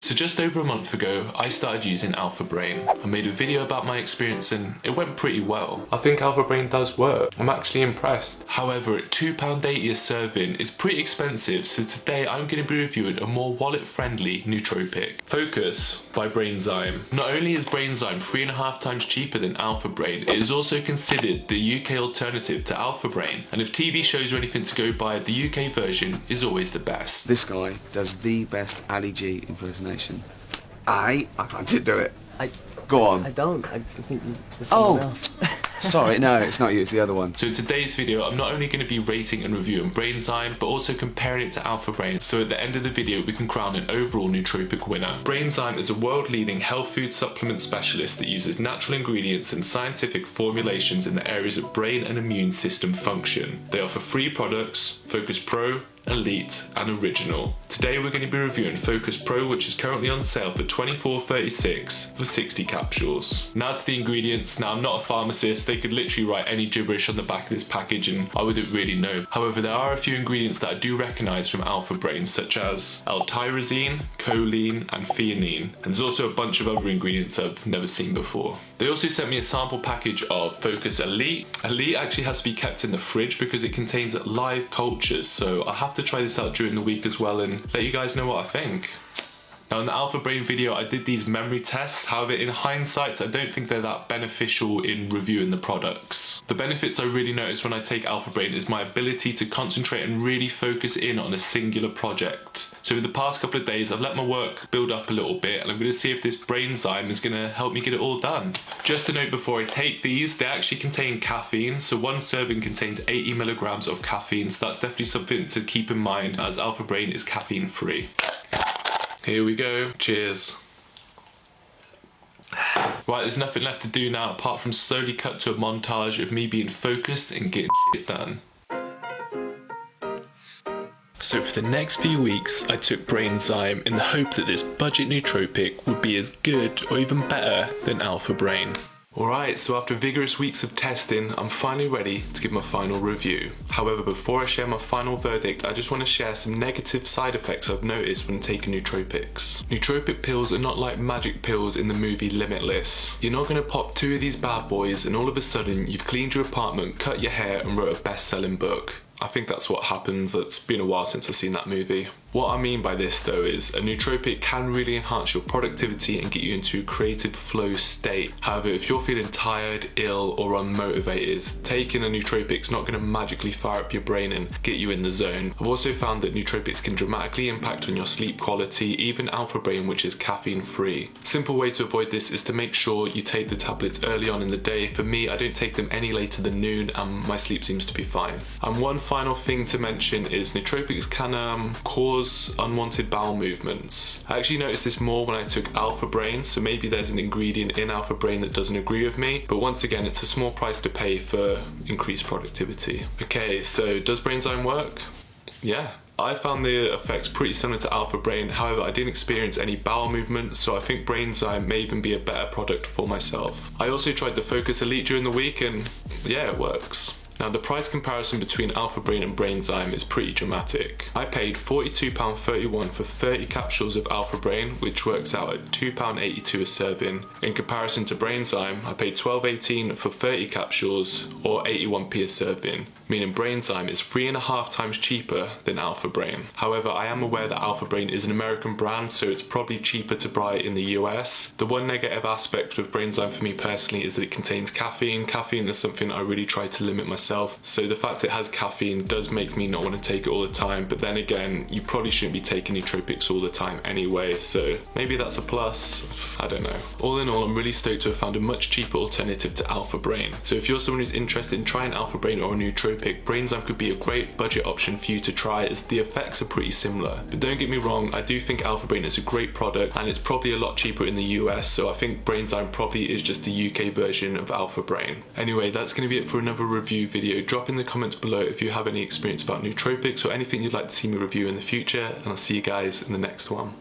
So just over a month ago, I started using Alpha Brain. I made a video about my experience and it went pretty well. I think Alpha Brain does work. I'm actually impressed. However, at £2.80 a serving, it's pretty expensive, so today I'm going to be reviewing a more wallet-friendly nootropic. Focus by Brainzyme. Not only is Brainzyme 3.5 times cheaper than Alpha Brain, it is also considered the UK alternative to Alpha Brain. And if TV shows are anything to go by, the UK version is always the best. This guy does the best Ali G impersonation. I did do it. Go on. I don't. I think there's someone else. Sorry, no, it's not you, it's the other one. So in today's video, I'm not only going to be rating and reviewing Brainzyme, but also comparing it to Alpha Brain. So at the end of the video, we can crown an overall nootropic winner. Brainzyme is a world-leading health food supplement specialist that uses natural ingredients and scientific formulations in the areas of brain and immune system function. They offer 3 products: Focus Pro, Elite and Original. Today we're going to be reviewing Focus Pro, which is currently on sale for $24.36 for 60 capsules. Now to the ingredients. Now I'm not a pharmacist, they could literally write any gibberish on the back of this package and I wouldn't really know. However, there are a few ingredients that I do recognise from Alpha Brain, such as L-tyrosine, choline and theanine. And there's also a bunch of other ingredients I've never seen before. They also sent me a sample package of Focus Elite. Elite actually has to be kept in the fridge because it contains live cultures, so I'll have to try this out during the week as well and let you guys know what I think. Now in the Alpha Brain video I did these memory tests, however in hindsight I don't think they're that beneficial in reviewing the products. The benefits I really notice when I take Alpha Brain is my ability to concentrate and really focus in on a singular project. So over the past couple of days I've let my work build up a little bit and I'm going to see if this Brainzyme is going to help me get it all done. Just a note before I take these, they actually contain caffeine, so one serving contains 80 milligrams of caffeine, so that's definitely something to keep in mind as Alpha Brain is caffeine free. Here we go, cheers. Right, there's nothing left to do now apart from slowly cut to a montage of me being focused and getting shit done. So for the next few weeks, I took Brainzyme in the hope that this budget nootropic would be as good or even better than Alpha Brain. Alright, so after vigorous weeks of testing, I'm finally ready to give my final review. However, before I share my final verdict, I just want to share some negative side effects I've noticed when taking nootropics. Nootropic pills are not like magic pills in the movie Limitless. You're not going to pop 2 of these bad boys and all of a sudden you've cleaned your apartment, cut your hair and wrote a best-selling book. I think that's what happens. It's been a while since I've seen that movie. What I mean by this though is a nootropic can really enhance your productivity and get you into a creative flow state. However, if you're feeling tired, ill or unmotivated, taking a nootropic is not going to magically fire up your brain and get you in the zone. I've also found that nootropics can dramatically impact on your sleep quality, even Alpha Brain, which is caffeine free. Simple way to avoid this is to make sure you take the tablets early on in the day. For me, I don't take them any later than noon and my sleep seems to be fine. And one final thing to mention is nootropics can cause unwanted bowel movements. I actually noticed this more when I took Alpha Brain, so maybe there's an ingredient in Alpha Brain that doesn't agree with me, but once again it's a small price to pay for increased productivity. Okay, so does Brainzyme work? Yeah. I found the effects pretty similar to Alpha Brain, however I didn't experience any bowel movement, so I think Brainzyme may even be a better product for myself. I also tried the Focus Elite during the week and yeah, it works. Now the price comparison between Alpha Brain and Brainzyme is pretty dramatic. I paid £42.31 for 30 capsules of Alpha Brain, which works out at £2.82 a serving. In comparison to Brainzyme, I paid £12.18 for 30 capsules or 81p a serving, meaning Brainzyme is 3.5 times cheaper than Alpha Brain. However, I am aware that Alpha Brain is an American brand, so it's probably cheaper to buy in the US. The one negative aspect with Brainzyme for me personally is that it contains caffeine. Caffeine is something I really try to limit myself, so the fact it has caffeine does make me not want to take it all the time, but then again, you probably shouldn't be taking nootropics all the time anyway, so maybe that's a plus, I don't know. All in all, I'm really stoked to have found a much cheaper alternative to Alpha Brain. So if you're someone who's interested in trying Alpha Brain or a nootropic, Brainzyme could be a great budget option for you to try as the effects are pretty similar. But don't get me wrong, I do think Alpha Brain is a great product and it's probably a lot cheaper in the US, so I think Brainzyme probably is just the UK version of Alpha Brain. Anyway, that's going to be it for another review video. Drop in the comments below if you have any experience about nootropics or anything you'd like to see me review in the future, and I'll see you guys in the next one.